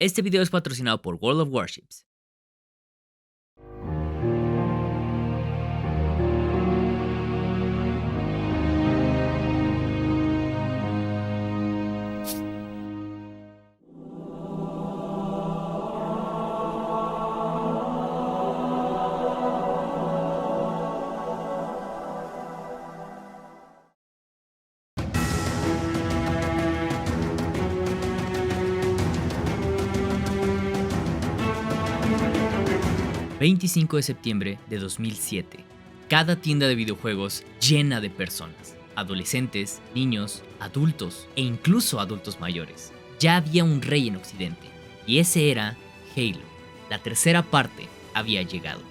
Este video es patrocinado por World of Warships. ...25 de septiembre de 2007... cada tienda de videojuegos llena de personas, adolescentes, niños, adultos e incluso adultos mayores. Ya había un rey en Occidente, y ese era Halo. La tercera parte había llegado.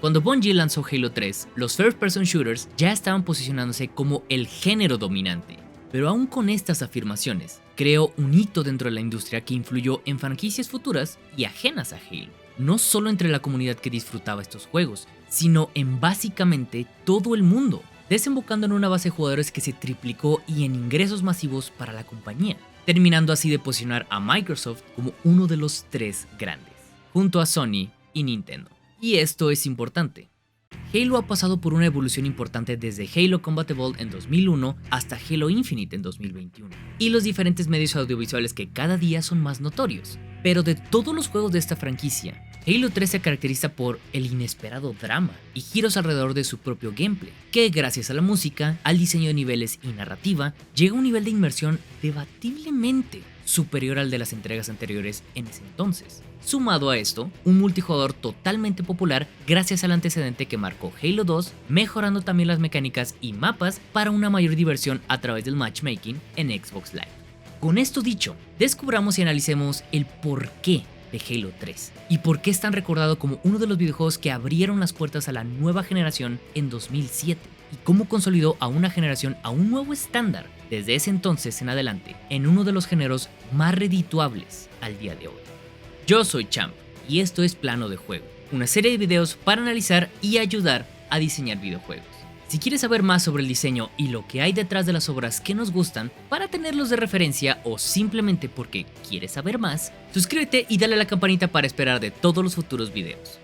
Cuando Bungie lanzó Halo 3, los first person shooters ya estaban posicionándose como el género dominante. Pero aún con estas afirmaciones, creó un hito dentro de la industria que influyó en franquicias futuras y ajenas a Halo. No solo entre la comunidad que disfrutaba estos juegos, sino en básicamente todo el mundo, desembocando en una base de jugadores que se triplicó y en ingresos masivos para la compañía, terminando así de posicionar a Microsoft como uno de los tres grandes, junto a Sony y Nintendo. Y esto es importante. Halo ha pasado por una evolución importante desde Halo Combat Evolved en 2001 hasta Halo Infinite en 2021, y los diferentes medios audiovisuales que cada día son más notorios. Pero de todos los juegos de esta franquicia, Halo 3 se caracteriza por el inesperado drama y giros alrededor de su propio gameplay, que gracias a la música, al diseño de niveles y narrativa, llega a un nivel de inmersión debatiblemente superior al de las entregas anteriores en ese entonces. Sumado a esto, un multijugador totalmente popular gracias al antecedente que marcó Halo 2, mejorando también las mecánicas y mapas para una mayor diversión a través del matchmaking en Xbox Live. Con esto dicho, descubramos y analicemos el porqué de Halo 3 y por qué es tan recordado como uno de los videojuegos que abrieron las puertas a la nueva generación en 2007 y cómo consolidó a una generación a un nuevo estándar desde ese entonces en adelante en uno de los géneros más redituables al día de hoy. Yo soy Champ y esto es Plano de Juego, una serie de videos para analizar y ayudar a diseñar videojuegos. Si quieres saber más sobre el diseño y lo que hay detrás de las obras que nos gustan para tenerlos de referencia o simplemente porque quieres saber más, suscríbete y dale a la campanita para esperar de todos los futuros videos.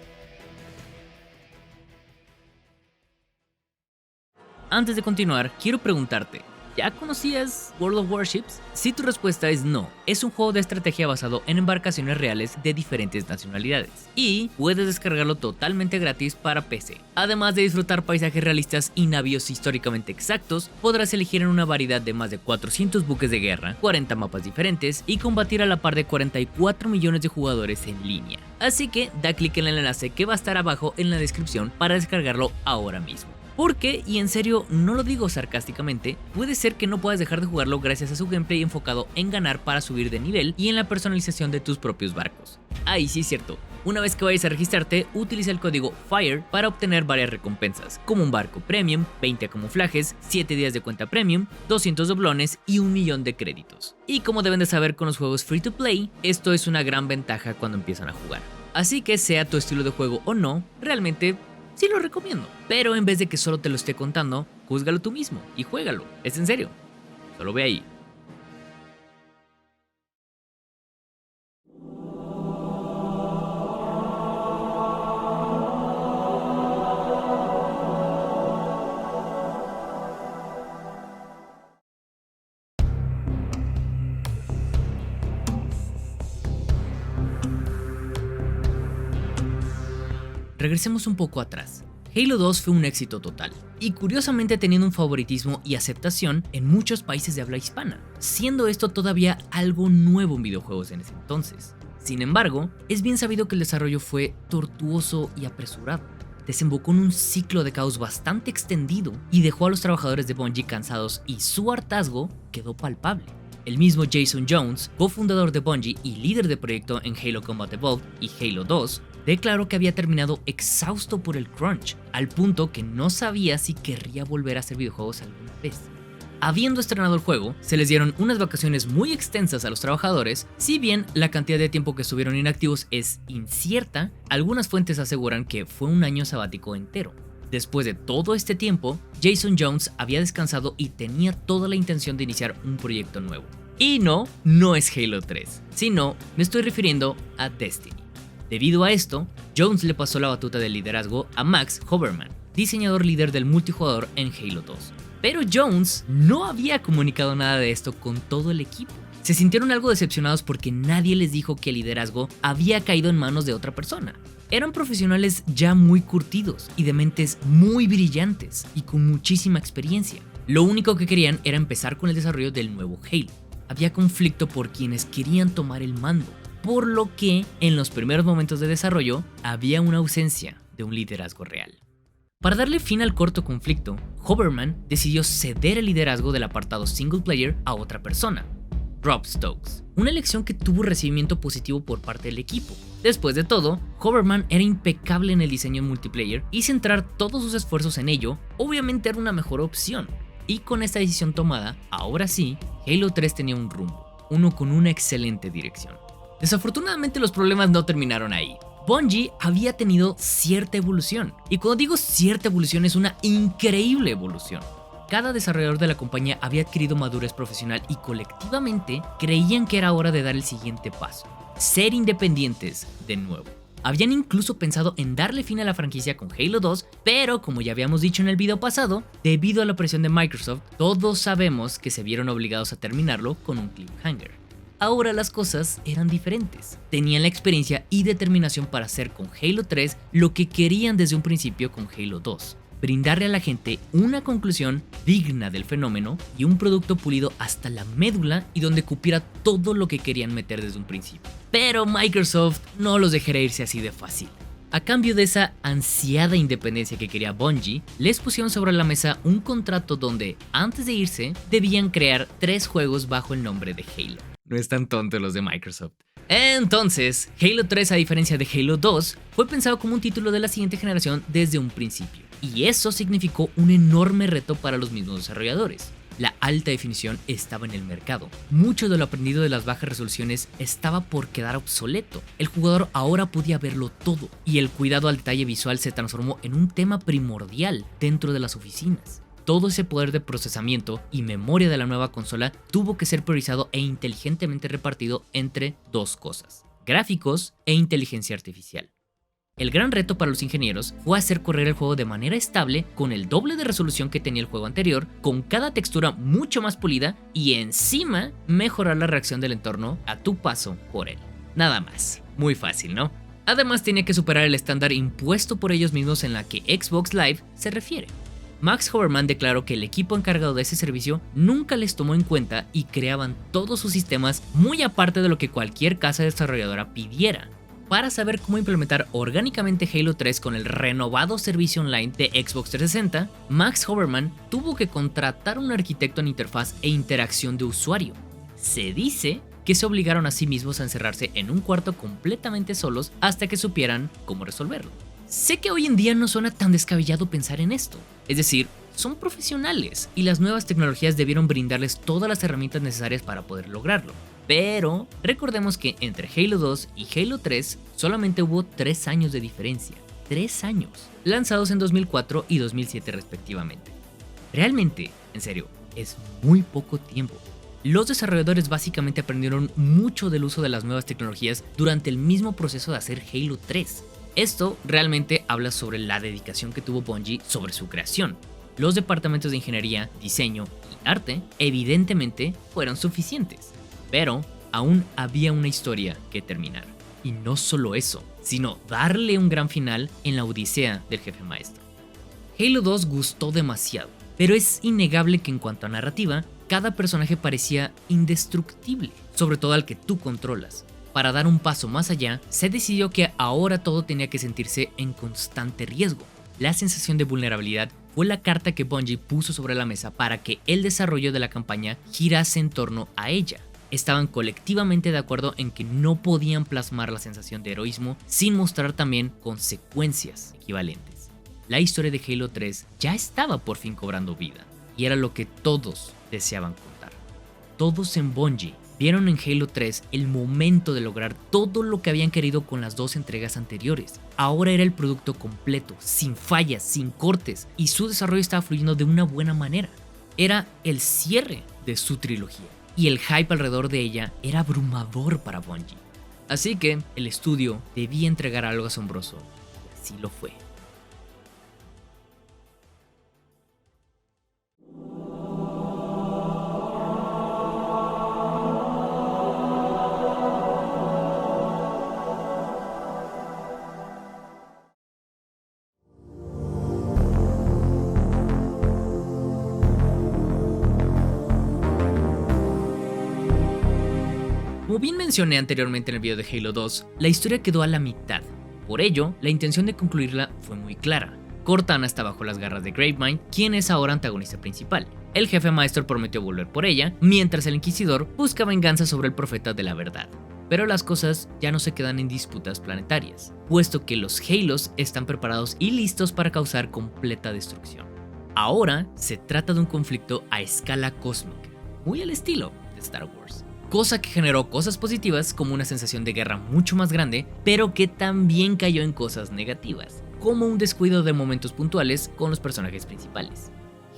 Antes de continuar, quiero preguntarte, ¿ya conocías World of Warships? Si tu respuesta es no, es un juego de estrategia basado en embarcaciones reales de diferentes nacionalidades y puedes descargarlo totalmente gratis para PC. Además de disfrutar paisajes realistas y navíos históricamente exactos, podrás elegir en una variedad de más de 400 buques de guerra, 40 mapas diferentes y combatir a la par de 44 millones de jugadores en línea. Así que da clic en el enlace que va a estar abajo en la descripción para descargarlo ahora mismo. Porque, y en serio no lo digo sarcásticamente, puede ser que no puedas dejar de jugarlo gracias a su gameplay enfocado en ganar para subir de nivel y en la personalización de tus propios barcos. Ahí sí es cierto, una vez que vayas a registrarte, utiliza el código FIRE para obtener varias recompensas, como un barco premium, 20 camuflajes, 7 días de cuenta premium, 200 doblones y 1 millón de créditos. Y como deben de saber con los juegos free to play, esto es una gran ventaja cuando empiezan a jugar. Así que sea tu estilo de juego o no, realmente sí lo recomiendo, pero en vez de que solo te lo esté contando, júzgalo tú mismo y juégalo, es en serio, solo ve ahí. Regresemos un poco atrás. Halo 2 fue un éxito total, y curiosamente teniendo un favoritismo y aceptación en muchos países de habla hispana, siendo esto todavía algo nuevo en videojuegos en ese entonces. Sin embargo, es bien sabido que el desarrollo fue tortuoso y apresurado. Desembocó en un ciclo de caos bastante extendido y dejó a los trabajadores de Bungie cansados y su hartazgo quedó palpable. El mismo Jason Jones, cofundador de Bungie y líder de proyecto en Halo Combat Evolved y Halo 2, declaró que había terminado exhausto por el crunch, al punto que no sabía si querría volver a hacer videojuegos alguna vez. Habiendo estrenado el juego, se les dieron unas vacaciones muy extensas a los trabajadores. Si bien la cantidad de tiempo que estuvieron inactivos es incierta, algunas fuentes aseguran que fue un año sabático entero. Después de todo este tiempo, Jason Jones había descansado y tenía toda la intención de iniciar un proyecto nuevo. Y no es Halo 3, sino me estoy refiriendo a Destiny. Debido a esto, Jones le pasó la batuta del liderazgo a Max Hoberman, diseñador líder del multijugador en Halo 2. Pero Jones no había comunicado nada de esto con todo el equipo. Se sintieron algo decepcionados porque nadie les dijo que el liderazgo había caído en manos de otra persona. Eran profesionales ya muy curtidos y de mentes muy brillantes y con muchísima experiencia. Lo único que querían era empezar con el desarrollo del nuevo Halo. Había conflicto por quienes querían tomar el mando, por lo que en los primeros momentos de desarrollo había una ausencia de un liderazgo real. Para darle fin al corto conflicto, Hoberman decidió ceder el liderazgo del apartado single player a otra persona, Rob Stokes, una elección que tuvo recibimiento positivo por parte del equipo. Después de todo, Hoberman era impecable en el diseño multiplayer y centrar todos sus esfuerzos en ello obviamente era una mejor opción. Y con esta decisión tomada, ahora sí, Halo 3 tenía un rumbo, uno con una excelente dirección. Desafortunadamente los problemas no terminaron ahí. Bungie había tenido cierta evolución, y cuando digo cierta evolución es una increíble evolución. Cada desarrollador de la compañía había adquirido madurez profesional y colectivamente creían que era hora de dar el siguiente paso, ser independientes de nuevo. Habían incluso pensado en darle fin a la franquicia con Halo 2, pero como ya habíamos dicho en el video pasado, debido a la presión de Microsoft, todos sabemos que se vieron obligados a terminarlo con un cliffhanger. Ahora las cosas eran diferentes. Tenían la experiencia y determinación para hacer con Halo 3 lo que querían desde un principio con Halo 2. Brindarle a la gente una conclusión digna del fenómeno y un producto pulido hasta la médula y donde cupiera todo lo que querían meter desde un principio. Pero Microsoft no los dejaría irse así de fácil. A cambio de esa ansiada independencia que quería Bungie, les pusieron sobre la mesa un contrato donde, antes de irse, debían crear 3 juegos bajo el nombre de Halo. No están tontos los de Microsoft. Entonces, Halo 3, a diferencia de Halo 2, fue pensado como un título de la siguiente generación desde un principio. Y eso significó un enorme reto para los mismos desarrolladores. La alta definición estaba en el mercado. Mucho de lo aprendido de las bajas resoluciones estaba por quedar obsoleto. El jugador ahora podía verlo todo, y el cuidado al detalle visual se transformó en un tema primordial dentro de las oficinas. Todo ese poder de procesamiento y memoria de la nueva consola tuvo que ser priorizado e inteligentemente repartido entre 2 cosas: gráficos e inteligencia artificial. El gran reto para los ingenieros fue hacer correr el juego de manera estable con el doble de resolución que tenía el juego anterior, con cada textura mucho más pulida y encima mejorar la reacción del entorno a tu paso por él. Nada más, muy fácil, ¿no? Además tenía que superar el estándar impuesto por ellos mismos en la que Xbox Live se refiere. Max Hoberman declaró que el equipo encargado de ese servicio nunca les tomó en cuenta y creaban todos sus sistemas muy aparte de lo que cualquier casa desarrolladora pidiera. Para saber cómo implementar orgánicamente Halo 3 con el renovado servicio online de Xbox 360, Max Hoberman tuvo que contratar a un arquitecto en interfaz e interacción de usuario. Se dice que se obligaron a sí mismos a encerrarse en un cuarto completamente solos hasta que supieran cómo resolverlo. Sé que hoy en día no suena tan descabellado pensar en esto, es decir, son profesionales y las nuevas tecnologías debieron brindarles todas las herramientas necesarias para poder lograrlo. Pero recordemos que entre Halo 2 y Halo 3 solamente hubo 3 años de diferencia. 3 años, lanzados en 2004 y 2007 respectivamente. Realmente, en serio, es muy poco tiempo. Los desarrolladores básicamente aprendieron mucho del uso de las nuevas tecnologías durante el mismo proceso de hacer Halo 3. Esto realmente habla sobre la dedicación que tuvo Bungie sobre su creación. Los departamentos de ingeniería, diseño y arte evidentemente fueron suficientes, pero aún había una historia que terminar. Y no solo eso, sino darle un gran final en la odisea del jefe maestro. Halo 2 gustó demasiado, pero es innegable que en cuanto a narrativa, cada personaje parecía indestructible, sobre todo al que tú controlas. Para dar un paso más allá, se decidió que ahora todo tenía que sentirse en constante riesgo. La sensación de vulnerabilidad fue la carta que Bungie puso sobre la mesa para que el desarrollo de la campaña girase en torno a ella. Estaban colectivamente de acuerdo en que no podían plasmar la sensación de heroísmo sin mostrar también consecuencias equivalentes. La historia de Halo 3 ya estaba por fin cobrando vida, y era lo que todos deseaban contar. Todos en Bungie vieron en Halo 3 el momento de lograr todo lo que habían querido con las 2 entregas anteriores. Ahora era el producto completo, sin fallas, sin cortes, y su desarrollo estaba fluyendo de una buena manera. Era el cierre de su trilogía. y el hype alrededor de ella era abrumador para Bungie. Así que el estudio debía entregar algo asombroso, y así lo fue. Como bien mencioné anteriormente en el video de Halo 2, la historia quedó a la mitad. Por ello, la intención de concluirla fue muy clara. Cortana está bajo las garras de Gravemind, quien es ahora antagonista principal. El jefe maestro prometió volver por ella, mientras el Inquisidor busca venganza sobre el profeta de la verdad. Pero las cosas ya no se quedan en disputas planetarias, puesto que los Halos están preparados y listos para causar completa destrucción. Ahora se trata de un conflicto a escala cósmica, muy al estilo de Star Wars. Cosa que generó cosas positivas como una sensación de guerra mucho más grande, pero que también cayó en cosas negativas, como un descuido de momentos puntuales con los personajes principales.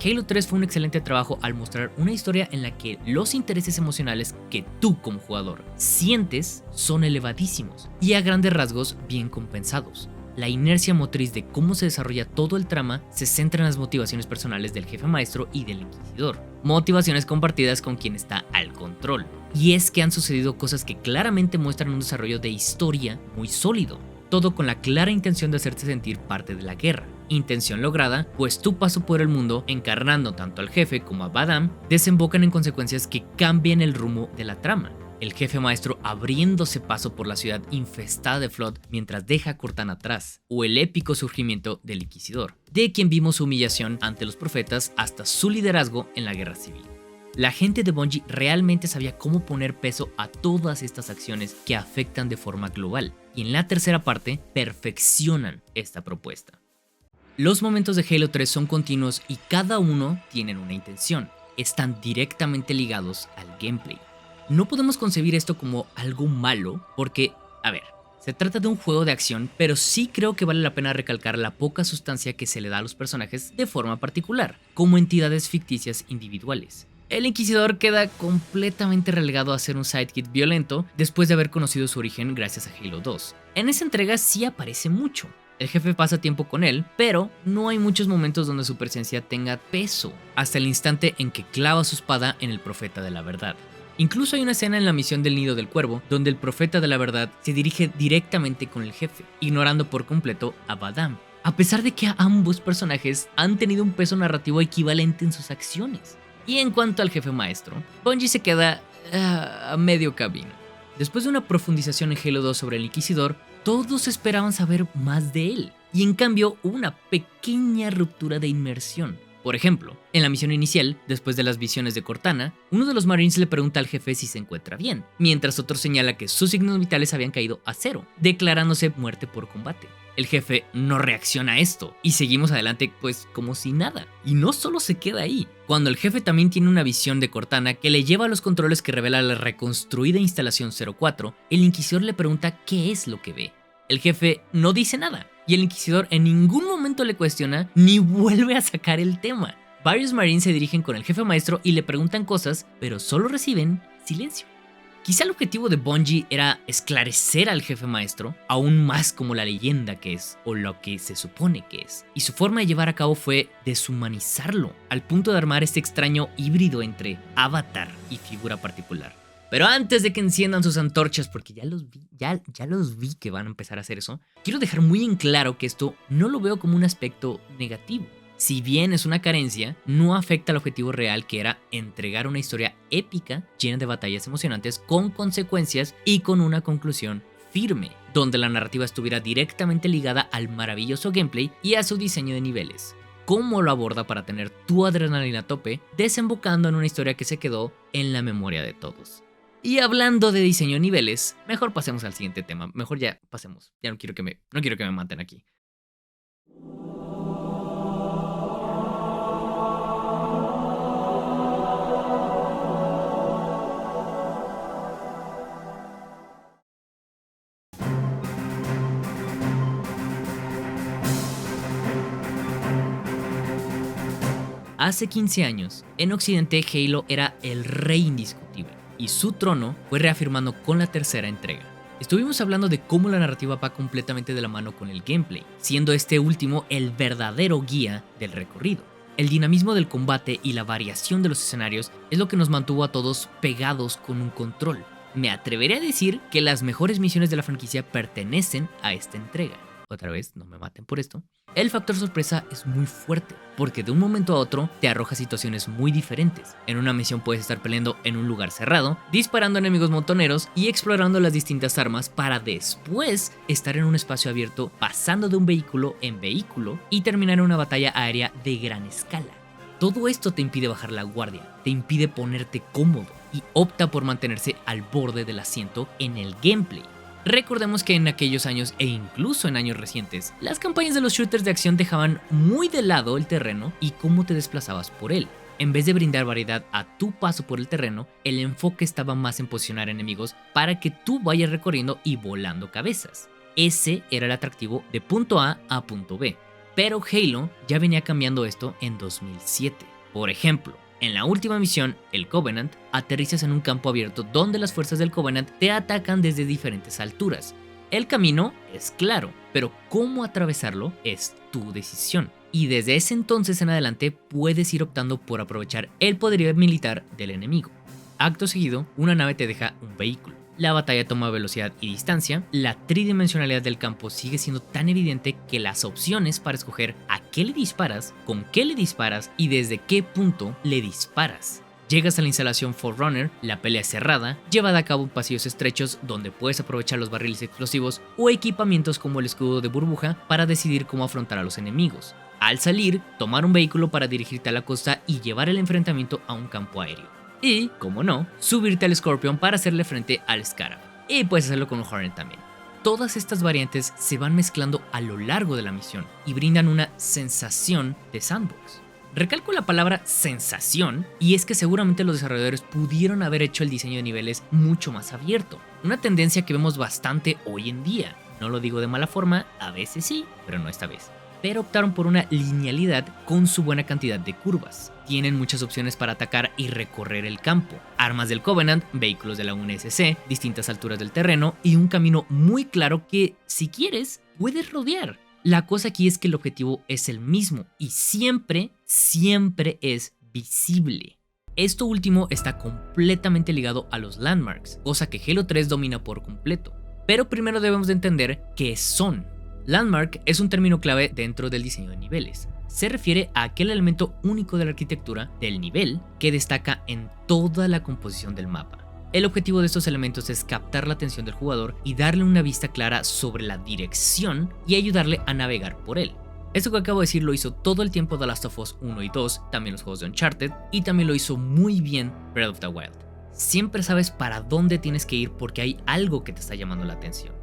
Halo 3 fue un excelente trabajo al mostrar una historia en la que los intereses emocionales que tú como jugador sientes son elevadísimos y a grandes rasgos bien compensados. La inercia motriz de cómo se desarrolla todo el trama se centra en las motivaciones personales del jefe maestro y del Inquisidor, motivaciones compartidas con quien está al control. Y es que han sucedido cosas que claramente muestran un desarrollo de historia muy sólido, todo con la clara intención de hacerte sentir parte de la guerra. Intención lograda, pues tu paso por el mundo, encarnando tanto al jefe como a Badam, desembocan en consecuencias que cambian el rumbo de la trama. El jefe maestro abriéndose paso por la ciudad infestada de Flood mientras deja a Cortana atrás, o el épico surgimiento del Inquisidor, de quien vimos su humillación ante los profetas hasta su liderazgo en la guerra civil. La gente de Bungie realmente sabía cómo poner peso a todas estas acciones que afectan de forma global, y en la tercera parte perfeccionan esta propuesta. Los momentos de Halo 3 son continuos y cada uno tienen una intención, están directamente ligados al gameplay. No podemos concebir esto como algo malo porque, se trata de un juego de acción, pero sí creo que vale la pena recalcar la poca sustancia que se le da a los personajes de forma particular, como entidades ficticias individuales. El Inquisidor queda completamente relegado a ser un sidekick violento después de haber conocido su origen gracias a Halo 2. En esa entrega sí aparece mucho. El jefe pasa tiempo con él, pero no hay muchos momentos donde su presencia tenga peso, hasta el instante en que clava su espada en el profeta de la verdad. Incluso hay una escena en la misión del Nido del Cuervo donde el profeta de la verdad se dirige directamente con el jefe, ignorando por completo a Badam, a pesar de que ambos personajes han tenido un peso narrativo equivalente en sus acciones. Y en cuanto al jefe maestro, Bungie se queda a medio camino. Después de una profundización en Halo 2 sobre el Inquisidor, todos esperaban saber más de él, y en cambio hubo una pequeña ruptura de inmersión. Por ejemplo, en la misión inicial, después de las visiones de Cortana, uno de los Marines le pregunta al jefe si se encuentra bien, mientras otro señala que sus signos vitales habían caído a 0, declarándose muerte por combate. El jefe no reacciona a esto y seguimos adelante pues como si nada. Y no solo se queda ahí. Cuando el jefe también tiene una visión de Cortana que le lleva a los controles que revela la reconstruida instalación 04, el Inquisidor le pregunta qué es lo que ve. El jefe no dice nada y el Inquisidor en ningún momento le cuestiona ni vuelve a sacar el tema. Varios Marines se dirigen con el jefe maestro y le preguntan cosas, pero solo reciben silencio. Quizá el objetivo de Bungie era esclarecer al jefe maestro, aún más como la leyenda que es, o lo que se supone que es. Y su forma de llevar a cabo fue deshumanizarlo, al punto de armar este extraño híbrido entre avatar y figura particular. Pero antes de que enciendan sus antorchas, porque ya los vi que van a empezar a hacer eso, quiero dejar muy en claro que esto no lo veo como un aspecto negativo. Si bien es una carencia, no afecta al objetivo real que era entregar una historia épica llena de batallas emocionantes con consecuencias y con una conclusión firme, donde la narrativa estuviera directamente ligada al maravilloso gameplay y a su diseño de niveles. Cómo lo aborda para tener tu adrenalina a tope, desembocando en una historia que se quedó en la memoria de todos. Y hablando de diseño de niveles, mejor pasemos al siguiente tema. Mejor ya pasemos. Ya no quiero que me maten aquí. Hace 15 años, en Occidente Halo era el rey indiscutible. y su trono fue reafirmando con la tercera entrega. Estuvimos hablando de cómo la narrativa va completamente de la mano con el gameplay, siendo este último el verdadero guía del recorrido. El dinamismo del combate y la variación de los escenarios es lo que nos mantuvo a todos pegados con un control. Me atreveré a decir que las mejores misiones de la franquicia pertenecen a esta entrega. Otra vez, no me maten por esto. El factor sorpresa es muy fuerte, porque de un momento a otro te arroja situaciones muy diferentes. En una misión puedes estar peleando en un lugar cerrado, disparando a enemigos montoneros y explorando las distintas armas para después estar en un espacio abierto pasando de un vehículo en vehículo y terminar en una batalla aérea de gran escala. Todo esto te impide bajar la guardia, te impide ponerte cómodo y opta por mantenerse al borde del asiento en el gameplay. Recordemos que en aquellos años e incluso en años recientes, las campañas de los shooters de acción dejaban muy de lado el terreno y cómo te desplazabas por él. En vez de brindar variedad a tu paso por el terreno, el enfoque estaba más en posicionar enemigos para que tú vayas recorriendo y volando cabezas. Ese era el atractivo de punto A punto B. Pero Halo ya venía cambiando esto en 2007. Por ejemplo, en la última misión, el Covenant, aterrizas en un campo abierto donde las fuerzas del Covenant te atacan desde diferentes alturas. El camino es claro, pero cómo atravesarlo es tu decisión. Y desde ese entonces en adelante puedes ir optando por aprovechar el poderío militar del enemigo. Acto seguido, una nave te deja un vehículo. La batalla toma velocidad y distancia, la tridimensionalidad del campo sigue siendo tan evidente que las opciones para escoger a qué le disparas, con qué le disparas y desde qué punto le disparas. Llegas a la instalación Forerunner, la pelea es cerrada, llevada a cabo en pasillos estrechos donde puedes aprovechar los barriles explosivos o equipamientos como el escudo de burbuja para decidir cómo afrontar a los enemigos. Al salir, tomar un vehículo para dirigirte a la costa y llevar el enfrentamiento a un campo aéreo. Y, como no, subirte al Scorpion para hacerle frente al Scarab. Y puedes hacerlo con un Hornet también. Todas estas variantes se van mezclando a lo largo de la misión y brindan una sensación de sandbox. Recalco la palabra sensación, y es que seguramente los desarrolladores pudieron haber hecho el diseño de niveles mucho más abierto. Una tendencia que vemos bastante hoy en día. No lo digo de mala forma, a veces sí, pero no esta vez. Pero optaron por una linealidad con su buena cantidad de curvas. Tienen muchas opciones para atacar y recorrer el campo, armas del Covenant, vehículos de la UNSC, distintas alturas del terreno y un camino muy claro que, si quieres, puedes rodear. La cosa aquí es que el objetivo es el mismo y siempre es visible. Esto último está completamente ligado a los landmarks, cosa que Halo 3 domina por completo. Pero primero debemos de entender qué son. Landmark es un término clave dentro del diseño de niveles. Se refiere a aquel elemento único de la arquitectura del nivel que destaca en toda la composición del mapa. El objetivo de estos elementos es captar la atención del jugador y darle una vista clara sobre la dirección y ayudarle a navegar por él. Esto que acabo de decir lo hizo todo el tiempo The Last of Us 1 y 2, también los juegos de Uncharted, y también lo hizo muy bien Breath of the Wild. Siempre sabes para dónde tienes que ir porque hay algo que te está llamando la atención.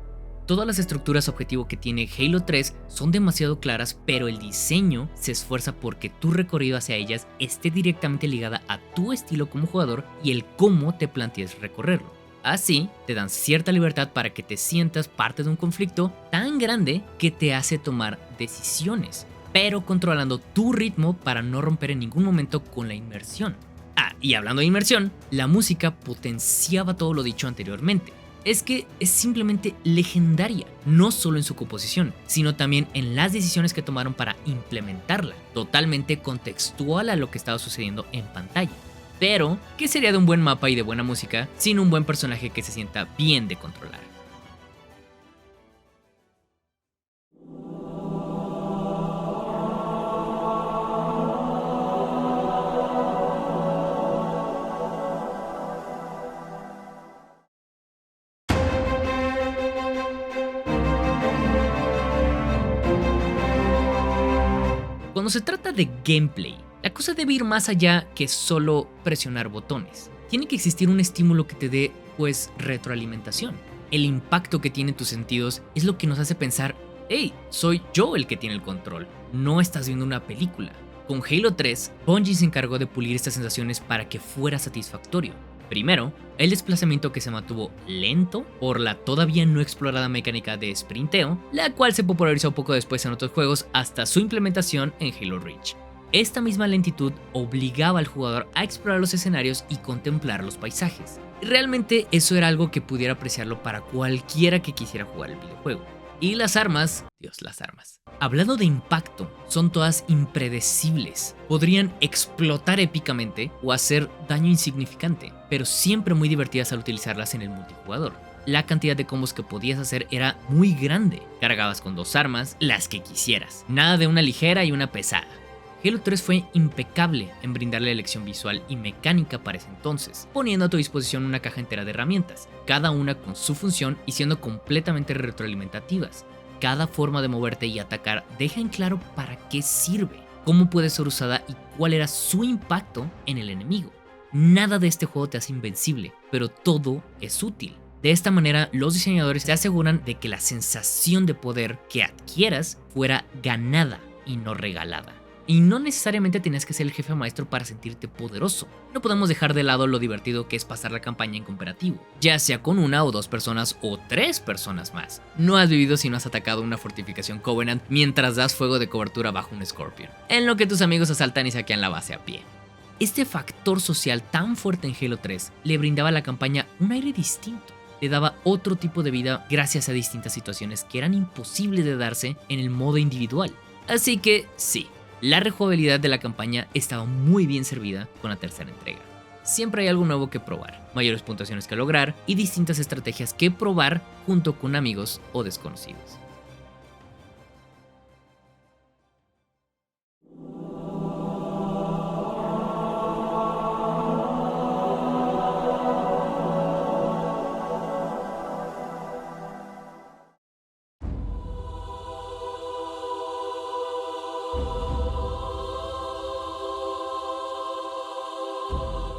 Todas las estructuras objetivo que tiene Halo 3 son demasiado claras, pero el diseño se esfuerza porque tu recorrido hacia ellas esté directamente ligada a tu estilo como jugador y el cómo te plantees recorrerlo. Así, te dan cierta libertad para que te sientas parte de un conflicto tan grande que te hace tomar decisiones, pero controlando tu ritmo para no romper en ningún momento con la inmersión. Y hablando de inmersión, la música potenciaba todo lo dicho anteriormente. Es que es simplemente legendaria, no solo en su composición, sino también en las decisiones que tomaron para implementarla, totalmente contextual a lo que estaba sucediendo en pantalla. Pero, ¿qué sería de un buen mapa y de buena música sin un buen personaje que se sienta bien de controlar? Cuando se trata de gameplay, la cosa debe ir más allá que solo presionar botones. Tiene que existir un estímulo que te dé, retroalimentación. El impacto que tienen tus sentidos es lo que nos hace pensar, hey, soy yo el que tiene el control, no estás viendo una película. Con Halo 3, Bungie se encargó de pulir estas sensaciones para que fuera satisfactorio. Primero, el desplazamiento que se mantuvo lento por la todavía no explorada mecánica de sprinteo, la cual se popularizó poco después en otros juegos hasta su implementación en Halo Reach. Esta misma lentitud obligaba al jugador a explorar los escenarios y contemplar los paisajes. Y realmente eso era algo que pudiera apreciarlo para cualquiera que quisiera jugar el videojuego. Y las armas, Dios, las armas. Hablando de impacto, son todas impredecibles. Podrían explotar épicamente o hacer daño insignificante, pero siempre muy divertidas al utilizarlas en el multijugador. La cantidad de combos que podías hacer era muy grande. Cargabas con 2 armas, las que quisieras. Nada de una ligera y una pesada. Halo 3 fue impecable en brindarle elección visual y mecánica para ese entonces, poniendo a tu disposición una caja entera de herramientas, cada una con su función y siendo completamente retroalimentativas. Cada forma de moverte y atacar deja en claro para qué sirve, cómo puede ser usada y cuál era su impacto en el enemigo. Nada de este juego te hace invencible, pero todo es útil. De esta manera, los diseñadores se aseguran de que la sensación de poder que adquieras fuera ganada y no regalada. Y no necesariamente tienes que ser el jefe maestro para sentirte poderoso. No podemos dejar de lado lo divertido que es pasar la campaña en cooperativo, ya sea con 1 o 2 personas o 3 personas más. No has vivido si no has atacado una fortificación Covenant mientras das fuego de cobertura bajo un Scorpion, en lo que tus amigos asaltan y saquean la base a pie. Este factor social tan fuerte en Halo 3 le brindaba a la campaña un aire distinto. Le daba otro tipo de vida gracias a distintas situaciones que eran imposibles de darse en el modo individual. Así que sí, la rejugabilidad de la campaña estaba muy bien servida con la tercera entrega. Siempre hay algo nuevo que probar, mayores puntuaciones que lograr y distintas estrategias que probar junto con amigos o desconocidos.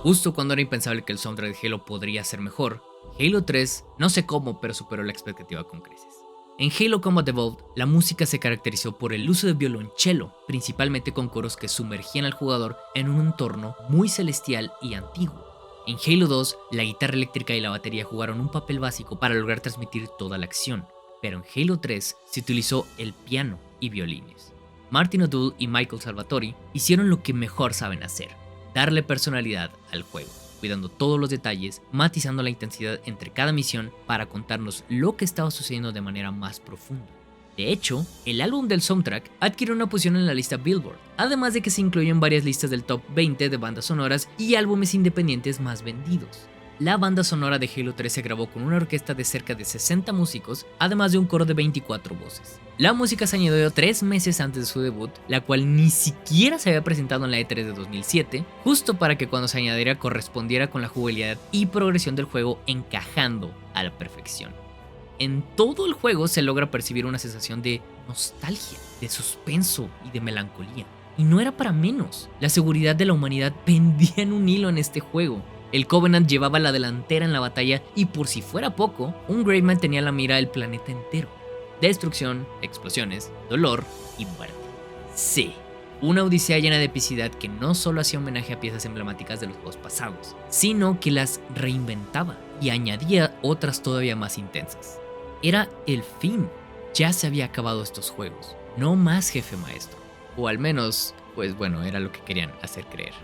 Justo cuando era impensable que el soundtrack de Halo podría ser mejor, Halo 3, no sé cómo, pero superó la expectativa con creces. En Halo Combat Evolved, la música se caracterizó por el uso de violonchelo, principalmente con coros que sumergían al jugador en un entorno muy celestial y antiguo. En Halo 2, la guitarra eléctrica y la batería jugaron un papel básico para lograr transmitir toda la acción, pero en Halo 3 se utilizó el piano y violines. Martin O'Doul y Michael Salvatori hicieron lo que mejor saben hacer: darle personalidad al juego, cuidando todos los detalles, matizando la intensidad entre cada misión para contarnos lo que estaba sucediendo de manera más profunda. De hecho, el álbum del soundtrack adquirió una posición en la lista Billboard, además de que se incluyó en varias listas del top 20 de bandas sonoras y álbumes independientes más vendidos. La banda sonora de Halo 3 se grabó con una orquesta de cerca de 60 músicos, además de un coro de 24 voces. La música se añadió 3 meses antes de su debut, la cual ni siquiera se había presentado en la E3 de 2007, justo para que cuando se añadiera correspondiera con la jugabilidad y progresión del juego, encajando a la perfección. En todo el juego se logra percibir una sensación de nostalgia, de suspenso y de melancolía. Y no era para menos, la seguridad de la humanidad pendía en un hilo en este juego. El Covenant llevaba la delantera en la batalla y por si fuera poco, un Graveman tenía la mira del planeta entero. Destrucción, explosiones, dolor y muerte. Sí, una odisea llena de epicidad que no solo hacía homenaje a piezas emblemáticas de los juegos pasados, sino que las reinventaba y añadía otras todavía más intensas. Era el fin, ya se había acabado estos juegos, no más jefe maestro. O al menos, pues bueno, era lo que querían hacer creer.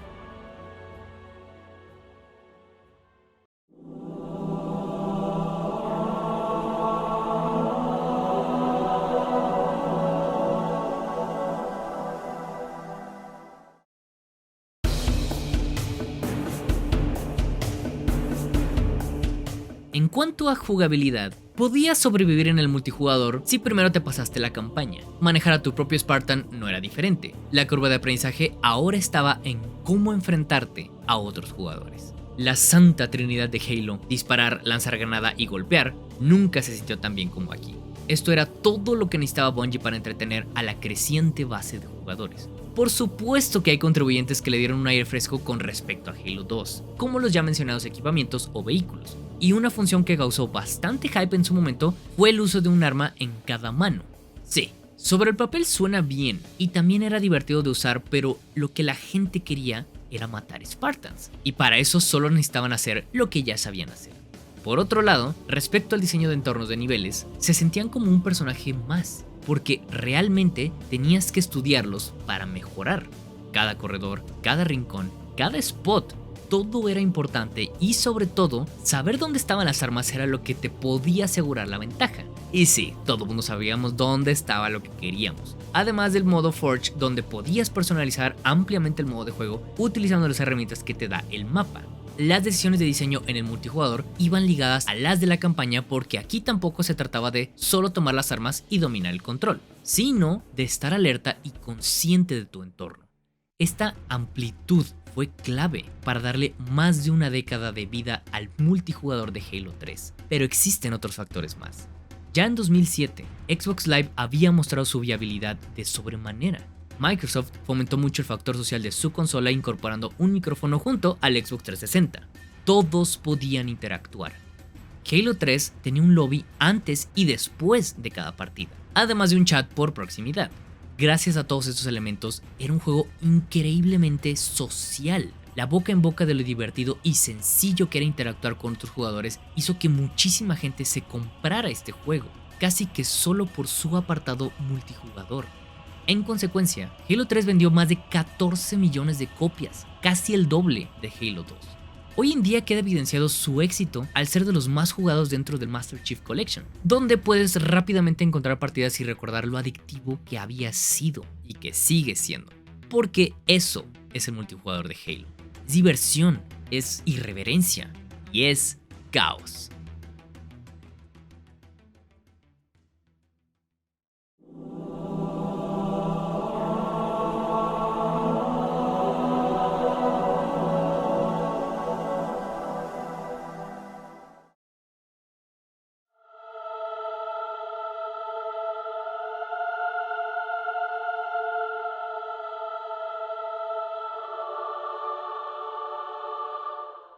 En cuanto a jugabilidad, podías sobrevivir en el multijugador si primero te pasaste la campaña. Manejar a tu propio Spartan no era diferente. La curva de aprendizaje ahora estaba en cómo enfrentarte a otros jugadores. La santa trinidad de Halo, disparar, lanzar granada y golpear, nunca se sintió tan bien como aquí. Esto era todo lo que necesitaba Bungie para entretener a la creciente base de jugadores. Por supuesto que hay contribuyentes que le dieron un aire fresco con respecto a Halo 2, como los ya mencionados equipamientos o vehículos. Y una función que causó bastante hype en su momento fue el uso de un arma en cada mano. Sí, sobre el papel suena bien y también era divertido de usar, pero lo que la gente quería era matar Spartans, y para eso solo necesitaban hacer lo que ya sabían hacer. Por otro lado, respecto al diseño de entornos de niveles, se sentían como un personaje más, porque realmente tenías que estudiarlos para mejorar. Cada corredor, cada rincón, cada spot, todo era importante y sobre todo, saber dónde estaban las armas era lo que te podía asegurar la ventaja. Y sí, todo el mundo sabíamos dónde estaba lo que queríamos. Además del modo Forge, donde podías personalizar ampliamente el modo de juego utilizando las herramientas que te da el mapa. Las decisiones de diseño en el multijugador iban ligadas a las de la campaña porque aquí tampoco se trataba de solo tomar las armas y dominar el control, sino de estar alerta y consciente de tu entorno. Esta amplitud fue clave para darle más de una década de vida al multijugador de Halo 3, pero existen otros factores más. Ya en 2007, Xbox Live había mostrado su viabilidad de sobremanera. Microsoft fomentó mucho el factor social de su consola incorporando un micrófono junto al Xbox 360. Todos podían interactuar. Halo 3 tenía un lobby antes y después de cada partida, además de un chat por proximidad. Gracias a todos estos elementos, era un juego increíblemente social. La boca en boca de lo divertido y sencillo que era interactuar con otros jugadores hizo que muchísima gente se comprara este juego, casi que solo por su apartado multijugador. En consecuencia, Halo 3 vendió más de 14 millones de copias, casi el doble de Halo 2. Hoy en día queda evidenciado su éxito al ser de los más jugados dentro del Master Chief Collection, donde puedes rápidamente encontrar partidas y recordar lo adictivo que había sido y que sigue siendo. Porque eso es el multijugador de Halo. Es diversión, es irreverencia y es caos.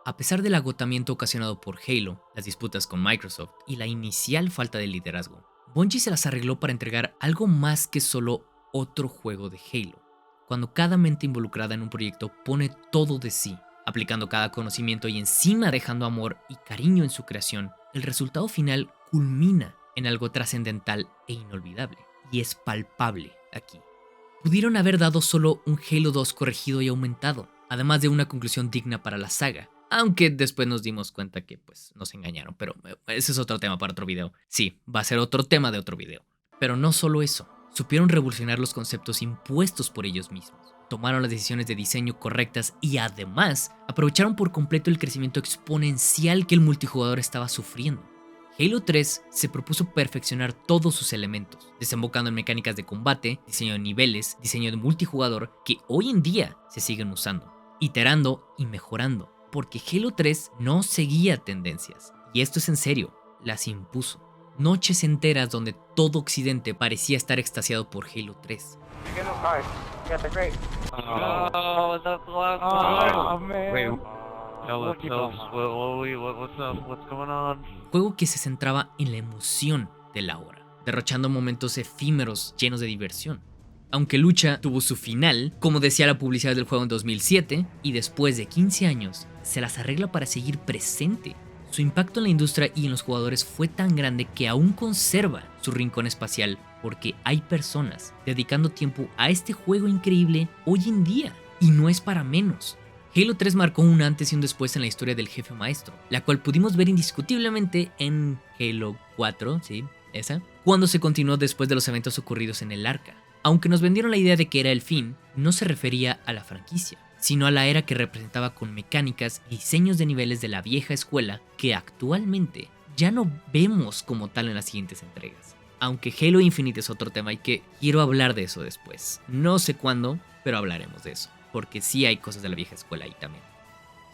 A pesar del agotamiento ocasionado por Halo, las disputas con Microsoft y la inicial falta de liderazgo, Bungie se las arregló para entregar algo más que solo otro juego de Halo. Cuando cada mente involucrada en un proyecto pone todo de sí, aplicando cada conocimiento y encima dejando amor y cariño en su creación, el resultado final culmina en algo trascendental e inolvidable, y es palpable aquí. Pudieron haber dado solo un Halo 2 corregido y aumentado, además de una conclusión digna para la saga, aunque después nos dimos cuenta que pues nos engañaron, pero ese es otro tema para otro video. Sí, va a ser otro tema de otro video. Pero no solo eso, supieron revolucionar los conceptos impuestos por ellos mismos. Tomaron las decisiones de diseño correctas y además aprovecharon por completo el crecimiento exponencial que el multijugador estaba sufriendo. Halo 3 se propuso perfeccionar todos sus elementos, desembocando en mecánicas de combate, diseño de niveles, diseño de multijugador que hoy en día se siguen usando, iterando y mejorando. Porque Halo 3 no seguía tendencias, y esto es en serio, las impuso. Noches enteras donde todo Occidente parecía estar extasiado por Halo 3. Juego que se centraba en la emoción de la hora, derrochando momentos efímeros llenos de diversión. Aunque Lucha tuvo su final, como decía la publicidad del juego en 2007, y después de 15 años, se las arregla para seguir presente. Su impacto en la industria y en los jugadores fue tan grande que aún conserva su rincón espacial porque hay personas dedicando tiempo a este juego increíble hoy en día, y no es para menos. Halo 3 marcó un antes y un después en la historia del jefe maestro, la cual pudimos ver indiscutiblemente en Halo 4, sí, esa, cuando se continuó después de los eventos ocurridos en el Arca. Aunque nos vendieron la idea de que era el fin, no se refería a la franquicia, sino a la era que representaba con mecánicas y diseños de niveles de la vieja escuela que actualmente ya no vemos como tal en las siguientes entregas. Aunque Halo Infinite es otro tema y que quiero hablar de eso después. No sé cuándo, pero hablaremos de eso, porque sí hay cosas de la vieja escuela ahí también.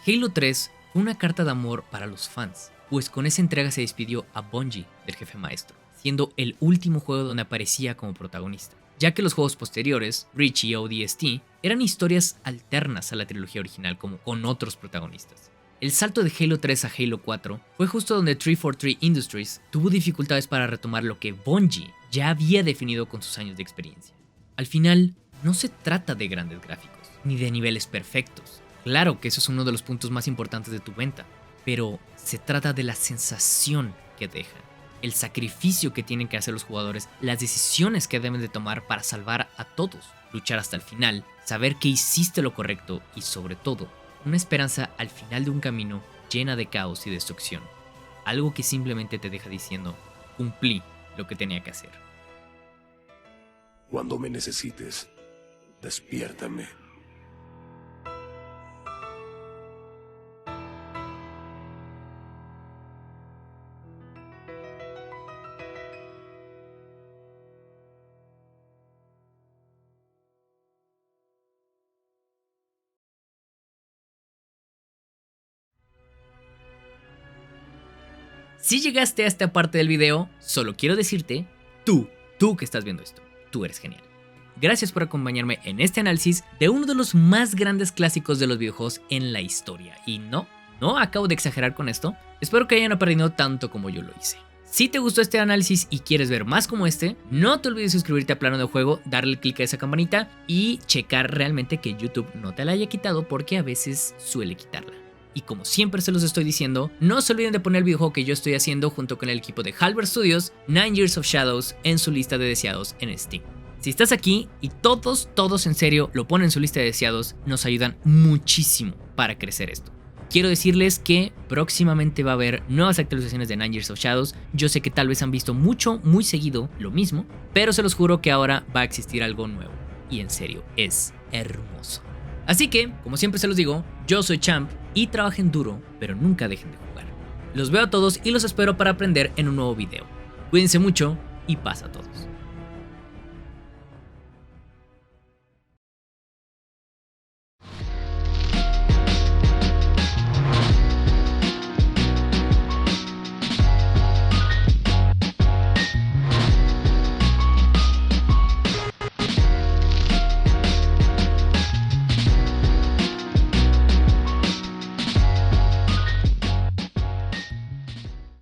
Halo 3 fue una carta de amor para los fans, pues con esa entrega se despidió a Bungie del jefe maestro, siendo el último juego donde aparecía como protagonista, ya que los juegos posteriores, Reach y ODST, eran historias alternas a la trilogía original como con otros protagonistas. El salto de Halo 3 a Halo 4 fue justo donde 343 Industries tuvo dificultades para retomar lo que Bungie ya había definido con sus años de experiencia. Al final, no se trata de grandes gráficos, ni de niveles perfectos. Claro que eso es uno de los puntos más importantes de tu venta, pero se trata de la sensación que dejan, el sacrificio que tienen que hacer los jugadores, las decisiones que deben de tomar para salvar a todos, luchar hasta el final, saber que hiciste lo correcto y sobre todo, una esperanza al final de un camino llena de caos y destrucción. Algo que simplemente te deja diciendo, cumplí lo que tenía que hacer. Cuando me necesites, despiértame. Si llegaste a esta parte del video, solo quiero decirte, tú que estás viendo esto, tú eres genial. Gracias por acompañarme en este análisis de uno de los más grandes clásicos de los videojuegos en la historia. Y no acabo de exagerar con esto, espero que hayan aprendido tanto como yo lo hice. Si te gustó este análisis y quieres ver más como este, no te olvides suscribirte a Plano de Juego, darle clic a esa campanita y checar realmente que YouTube no te la haya quitado porque a veces suele quitarla. Y como siempre se los estoy diciendo, no se olviden de poner el videojuego que yo estoy haciendo junto con el equipo de Halberd Studios, 9 Years of Shadows, en su lista de deseados en Steam. Si estás aquí y todos en serio lo ponen en su lista de deseados, nos ayudan muchísimo para crecer esto. Quiero decirles que próximamente va a haber nuevas actualizaciones de 9 Years of Shadows. Yo sé que tal vez han visto muy seguido lo mismo, pero se los juro que ahora va a existir algo nuevo. Y en serio, es hermoso. Así que, como siempre se los digo, yo soy Champ y trabajen duro, pero nunca dejen de jugar. Los veo a todos y los espero para aprender en un nuevo video. Cuídense mucho y paz a todos.